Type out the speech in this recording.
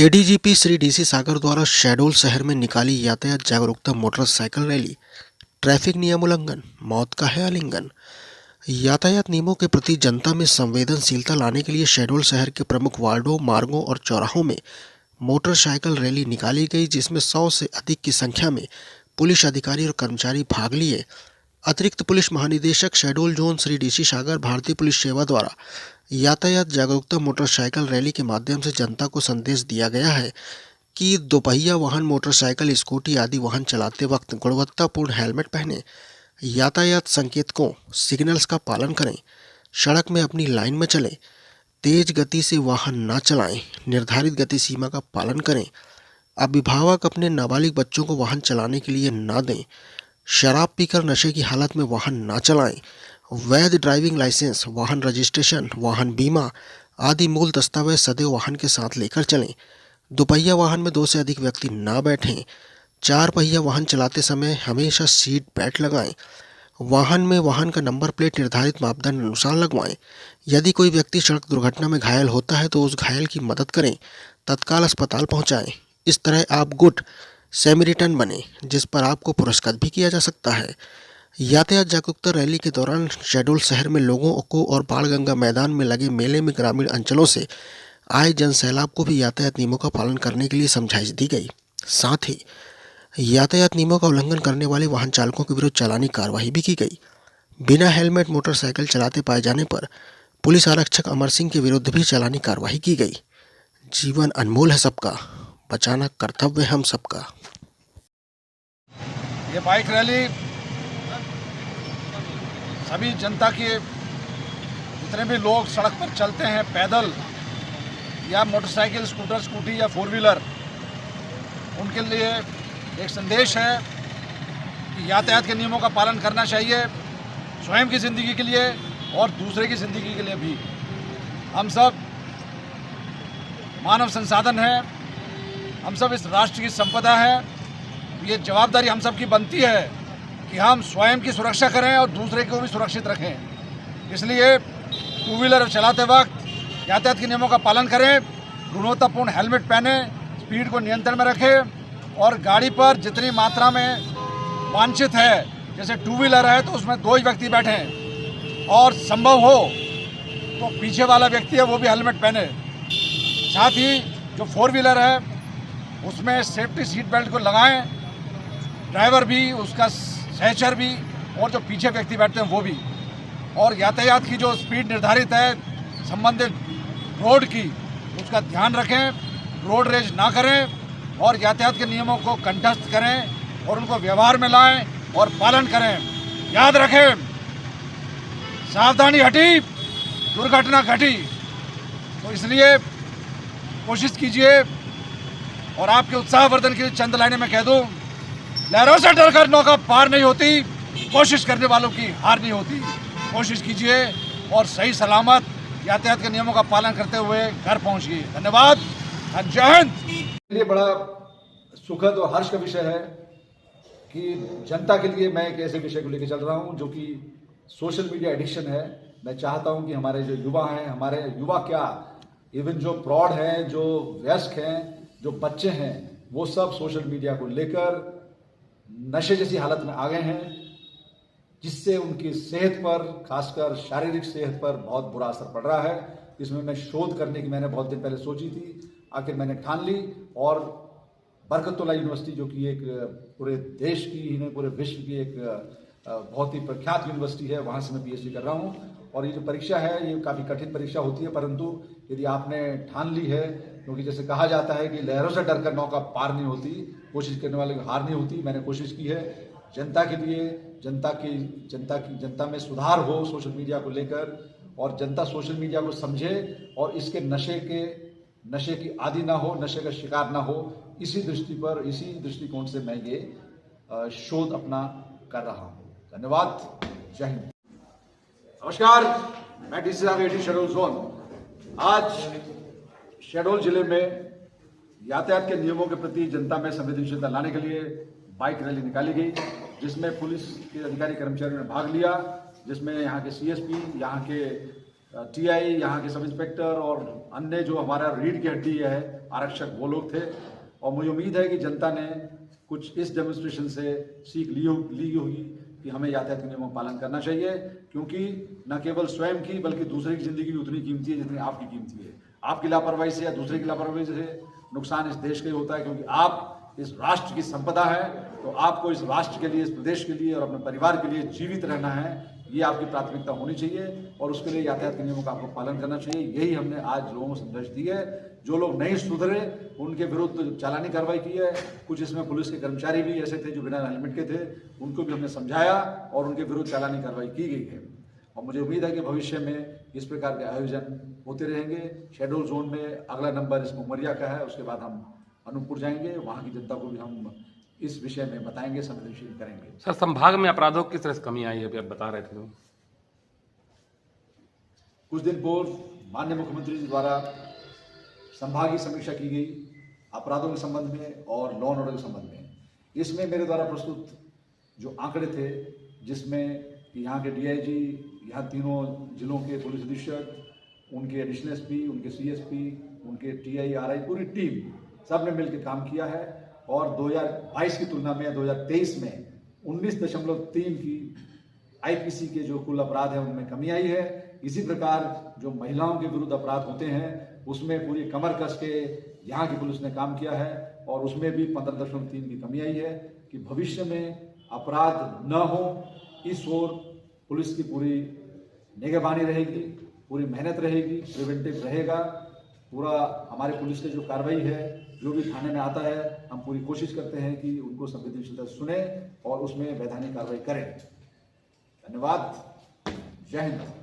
ADGP Shri DC सागर द्वारा शहडोल शहर में निकाली यातायात जागरूकता मोटरसाइकिल रैली। ट्रैफिक नियम उल्लंघन, मौत का है आलिंगन। यातायात नियमों के प्रति जनता में संवेदनशीलता लाने के लिए शहडोल शहर के प्रमुख वार्डों, मार्गों और चौराहों में मोटरसाइकिल रैली निकाली गई, जिसमें 100 से अधिक की संख्या में पुलिस अधिकारी और कर्मचारी भाग लिए। अतिरिक्त पुलिस महानिदेशक शहडोल जोन श्री डीसी सागर भारतीय पुलिस सेवा द्वारा यातायात जागरूकता मोटरसाइकिल रैली के माध्यम से जनता को संदेश दिया गया है कि दोपहिया वाहन, मोटरसाइकिल, स्कूटी आदि वाहन चलाते वक्त गुणवत्तापूर्ण हेलमेट पहने, यातायात संकेतकों, सिग्नल्स का पालन करें, सड़क में अपनी लाइन में चलें, तेज गति से वाहन न चलाएं, निर्धारित गति सीमा का पालन करें, अभिभावक अपने नाबालिग बच्चों को वाहन चलाने के लिए न दें, शराब पीकर नशे की हालत में वाहन न चलाएं, वैध ड्राइविंग लाइसेंस, वाहन रजिस्ट्रेशन, वाहन बीमा आदि मूल दस्तावेज सदैव वाहन के साथ लेकर चलें, दोपहिया वाहन में 2 से अधिक व्यक्ति न बैठें, 4 पहिया वाहन चलाते समय हमेशा सीट बेल्ट लगाएं, वाहन में वाहन का नंबर प्लेट निर्धारित मापदंड अनुसार लगवाएं। यदि कोई व्यक्ति सड़क दुर्घटना में घायल होता है तो उस घायल की मदद करें, तत्काल अस्पताल पहुंचाएं। इस तरह आप गुड सैमरिटन बने, जिस पर आपको पुरस्कृत भी किया जा सकता है। यातायात जागरूकता रैली के दौरान शहडोल शहर में लोगों को और बाणगंगा मैदान में लगे मेले में ग्रामीण अंचलों से आए जनसैलाब को भी यातायात नियमों का पालन करने के लिए समझाइश दी गई। साथ ही यातायात नियमों का उल्लंघन करने वाले वाहन चालकों के विरुद्ध चालानी कार्रवाई भी की गई। बिना हेलमेट मोटरसाइकिल चलाते पाए जाने पर पुलिस आरक्षक अमर सिंह के विरुद्ध भी चालानी कार्रवाई की गई। जीवन अनमोल है सबका, बचाना कर्तव्य हम सबका। ये बाइक रैली सभी जनता के, जितने भी लोग सड़क पर चलते हैं, पैदल या मोटरसाइकिल, स्कूटर, स्कूटी या 4 व्हीलर, उनके लिए एक संदेश है कि यातायात के नियमों का पालन करना चाहिए, स्वयं की ज़िंदगी के लिए और दूसरे की ज़िंदगी के लिए भी। हम सब मानव संसाधन हैं, हम सब इस राष्ट्र की संपदा है। ये जवाबदारी हम सब की बनती है कि हम स्वयं की सुरक्षा करें और दूसरे को भी सुरक्षित रखें। इसलिए 2 व्हीलर चलाते वक्त यातायात के नियमों का पालन करें, गुणवत्तापूर्ण हेलमेट पहने, स्पीड को नियंत्रण में रखें और गाड़ी पर जितनी मात्रा में वांछित है, जैसे 2 व्हीलर है तो उसमें 2 ही व्यक्ति बैठें और संभव हो तो पीछे वाला व्यक्ति है वो भी हेलमेट पहने। साथ ही जो 4 व्हीलर है उसमें सेफ्टी सीट बेल्ट को लगाएं, ड्राइवर भी, उसका सहचर भी और जो पीछे व्यक्ति बैठते हैं वो भी। और यातायात की जो स्पीड निर्धारित है संबंधित रोड की, उसका ध्यान रखें, रोड रेज ना करें और यातायात के नियमों को कंठस्थ करें और उनको व्यवहार में लाएं और पालन करें। याद रखें, सावधानी हटी दुर्घटना घटी। तो इसलिए कोशिश कीजिए। और आपके उत्साहवर्धन के लिए चंद लाइनें मैं कह दूं, लहरों से डरकर नौका पार नहीं होती, कोशिश करने वालों की हार नहीं होती। कोशिश कीजिए और सही सलामत यातायात के नियमों का पालन करते हुए घर पहुंचिए। धन्यवाद। जय हिंद। लिए बड़ा सुखद और हर्ष का विषय है कि जनता के लिए मैं एक ऐसे विषय को लेकर चल रहा हूं जो कि सोशल मीडिया एडिक्शन है। मैं चाहता हूं कि हमारे जो युवा हैं, हमारे युवा क्या, इवन जो प्रौढ़ हैं, जो वयस्क हैं, जो बच्चे हैं, वो सब सोशल मीडिया को लेकर नशे जैसी हालत में आ गए हैं, जिससे उनकी सेहत पर, खासकर शारीरिक सेहत पर बहुत बुरा असर पड़ रहा है। इसमें मैं शोध करने की मैंने बहुत दिन पहले सोची थी, आखिर मैंने ठान ली और बरकतुल्लाह यूनिवर्सिटी, जो कि एक पूरे देश की ही नहीं पूरे विश्व की एक बहुत ही प्रख्यात यूनिवर्सिटी है, वहाँ से मैं पीएचडी कर रहा हूँ। और ये जो परीक्षा है ये काफ़ी कठिन परीक्षा होती है, परंतु यदि आपने ठान ली है, क्योंकि जैसे कहा जाता है कि लहरों से डरकर नौका पार नहीं होती, कोशिश करने वाले की हार नहीं होती। मैंने कोशिश की है जनता के लिए, जनता में सुधार हो सोशल मीडिया को लेकर, और जनता सोशल मीडिया को समझे और इसके नशे की आदि ना हो, नशे का शिकार ना हो। इसी दृष्टिकोण से मैं ये शोध अपना कर रहा हूँ। धन्यवाद। जय हिंद। नमस्कार, मैं डीसी सागर शहडोल जोन। आज शहडोल जिले में यातायात के नियमों के प्रति जनता में संवेदनशीलता लाने के लिए बाइक रैली निकाली गई, जिसमें पुलिस के अधिकारी कर्मचारियों ने भाग लिया, जिसमें यहाँ के सीएसपी, यहाँ के टीआई, यहाँ के सब इंस्पेक्टर और अन्य जो हमारा रीढ़ की हड्डी है आरक्षक, वो लोग थे। और मुझे उम्मीद है कि जनता ने कुछ इस डेमोन्स्ट्रेशन से सीख ली होगी कि हमें यातायात के नियमों का पालन करना चाहिए, क्योंकि न केवल स्वयं की बल्कि दूसरे की ज़िंदगी भी उतनी कीमती है जितनी आपकी कीमती है। आपकी लापरवाही से या दूसरे की लापरवाही से नुकसान इस देश का ही होता है, क्योंकि आप इस राष्ट्र की संपदा है। तो आपको इस राष्ट्र के लिए, इस प्रदेश के लिए और अपने परिवार के लिए जीवित रहना है, ये आपकी प्राथमिकता होनी चाहिए और उसके लिए यातायात के नियमों का आपको पालन करना चाहिए। यही हमने आज लोगों को संदेश दी है। जो लोग नहीं सुधरे उनके विरुद्ध चालानी कार्रवाई की है। कुछ इसमें पुलिस के कर्मचारी भी ऐसे थे जो बिना हेलमेट के थे, उनको भी हमने समझाया और उनके विरुद्ध चालानी कार्रवाई की गई है। और मुझे उम्मीद है कि भविष्य में इस प्रकार के आयोजन होते रहेंगे। शेड्यूल जोन में अगला नंबर इसमें उमरिया का है, उसके बाद हम अनूपपुर जाएंगे, वहाँ की जनता को भी हम इस विषय में बताएंगे, संवेदनशील करेंगे। सर, संभाग में अपराधों की किस तरह से कमी आई है, अभी आप बता रहे थे। कुछ दिन पूर्व माननीय मुख्यमंत्री जी द्वारा संभागीय समीक्षा की गई अपराधों के संबंध में और लॉ एंड ऑर्डर के संबंध में। इसमें मेरे द्वारा प्रस्तुत जो आंकड़े थे, जिसमें कि यहाँ के डीआईजी, यहाँ तीनों जिलों के पुलिस अधीक्षक, उनके एडिशनल एसपी, उनके सीएसपी, उनके टीआई, आरआई, पूरी टीम सब ने मिलकर काम किया है। और 2022 की तुलना में 2023 में 19.3 की आईपीसी के जो कुल अपराध हैं उनमें कमी आई है। इसी प्रकार जो महिलाओं के विरुद्ध अपराध होते हैं उसमें पूरी कमर कस के यहाँ की पुलिस ने काम किया है और उसमें भी 15.3 की कमी आई है। कि भविष्य में अपराध न हो, इस ओर पुलिस की पूरी निगरानी रहेगी, पूरी मेहनत रहेगी, प्रिवेंटिव रहेगा। पूरा हमारे पुलिस की जो कार्रवाई है, जो भी थाने में आता है, हम पूरी कोशिश करते हैं कि उनको संवेदनशीलता सुने और उसमें वैधानिक कार्रवाई करें। धन्यवाद। जय हिंद।